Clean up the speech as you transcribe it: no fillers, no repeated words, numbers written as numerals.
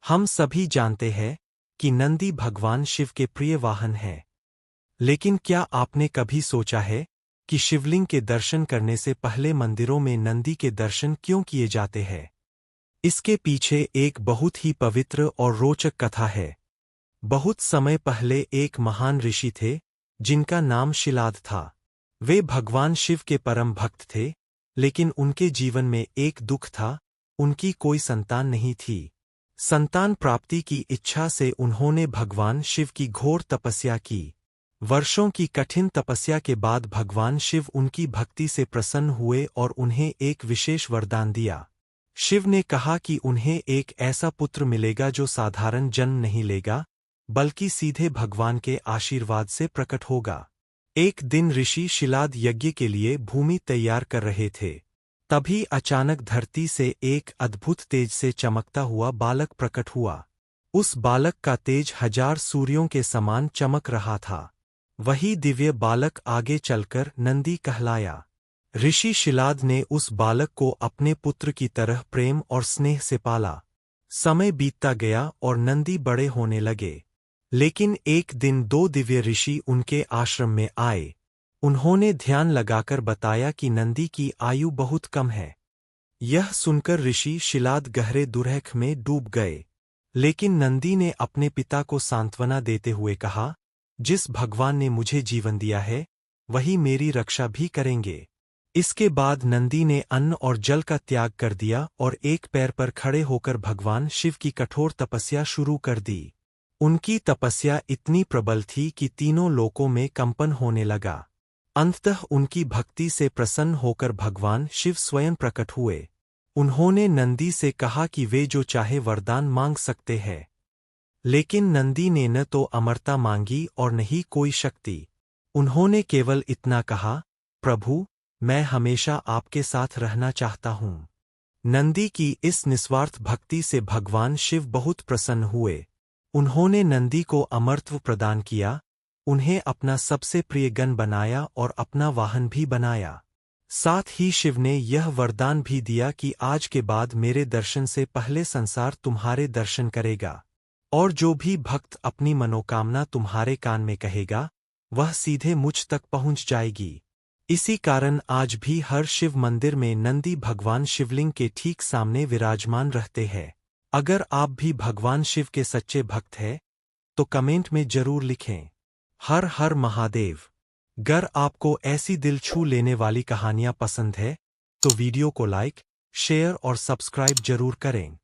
हम सभी जानते हैं कि नंदी भगवान शिव के प्रिय वाहन है। लेकिन क्या आपने कभी सोचा है कि शिवलिंग के दर्शन करने से पहले मंदिरों में नंदी के दर्शन क्यों किए जाते हैं? इसके पीछे एक बहुत ही पवित्र और रोचक कथा है। बहुत समय पहले एक महान ऋषि थे जिनका नाम शिलाद था। वे भगवान शिव के परम भक्त थे, लेकिन उनके जीवन में एक दुख था, उनकी कोई संतान नहीं थी। संतान प्राप्ति की इच्छा से उन्होंने भगवान शिव की घोर तपस्या की। वर्षों की कठिन तपस्या के बाद भगवान शिव उनकी भक्ति से प्रसन्न हुए और उन्हें एक विशेष वरदान दिया। शिव ने कहा कि उन्हें एक ऐसा पुत्र मिलेगा जो साधारण जन्म नहीं लेगा, बल्कि सीधे भगवान के आशीर्वाद से प्रकट होगा। एक दिन ऋषि शिलाद यज्ञ के लिए भूमि तैयार कर रहे थे। तभी अचानक धरती से एक अद्भुत तेज से चमकता हुआ बालक प्रकट हुआ। उस बालक का तेज 1000 सूर्यों के समान चमक रहा था। वही दिव्य बालक आगे चलकर नंदी कहलाया। ऋषि शिलाद ने उस बालक को अपने पुत्र की तरह प्रेम और स्नेह से पाला। समय बीतता गया और नंदी बड़े होने लगे। लेकिन एक दिन 2 दिव्य ऋषि उनके आश्रम में आए। उन्होंने ध्यान लगाकर बताया कि नंदी की आयु बहुत कम है। यह सुनकर ऋषि शिलाद गहरे दुरह में डूब गए। लेकिन नंदी ने अपने पिता को सांत्वना देते हुए कहा, जिस भगवान ने मुझे जीवन दिया है, वही मेरी रक्षा भी करेंगे। इसके बाद नंदी ने अन्न और जल का त्याग कर दिया और एक पैर पर खड़े होकर भगवान शिव की कठोर तपस्या शुरू कर दी। उनकी तपस्या इतनी प्रबल थी कि तीनों लोकों में कंपन होने लगा। अंततः उनकी भक्ति से प्रसन्न होकर भगवान शिव स्वयं प्रकट हुए। उन्होंने नंदी से कहा कि वे जो चाहे वरदान मांग सकते हैं। लेकिन नंदी ने न तो अमरता मांगी और न ही कोई शक्ति। उन्होंने केवल इतना कहा, प्रभु, मैं हमेशा आपके साथ रहना चाहता हूँ। नंदी की इस निस्वार्थ भक्ति से भगवान शिव बहुत प्रसन्न हुए। उन्होंने नंदी को अमरत्व प्रदान किया, उन्हें अपना सबसे प्रिय गण बनाया और अपना वाहन भी बनाया। साथ ही शिव ने यह वरदान भी दिया कि आज के बाद मेरे दर्शन से पहले संसार तुम्हारे दर्शन करेगा, और जो भी भक्त अपनी मनोकामना तुम्हारे कान में कहेगा, वह सीधे मुझ तक पहुंच जाएगी। इसी कारण आज भी हर शिव मंदिर में नंदी भगवान शिवलिंग के ठीक सामने विराजमान रहते हैं। अगर आप भी भगवान शिव के सच्चे भक्त हैं, तो कमेंट में जरूर लिखें, हर हर महादेव। अगर आपको ऐसी दिल छू लेने वाली कहानियां पसंद है, तो वीडियो को लाइक, शेयर और सब्सक्राइब जरूर करें।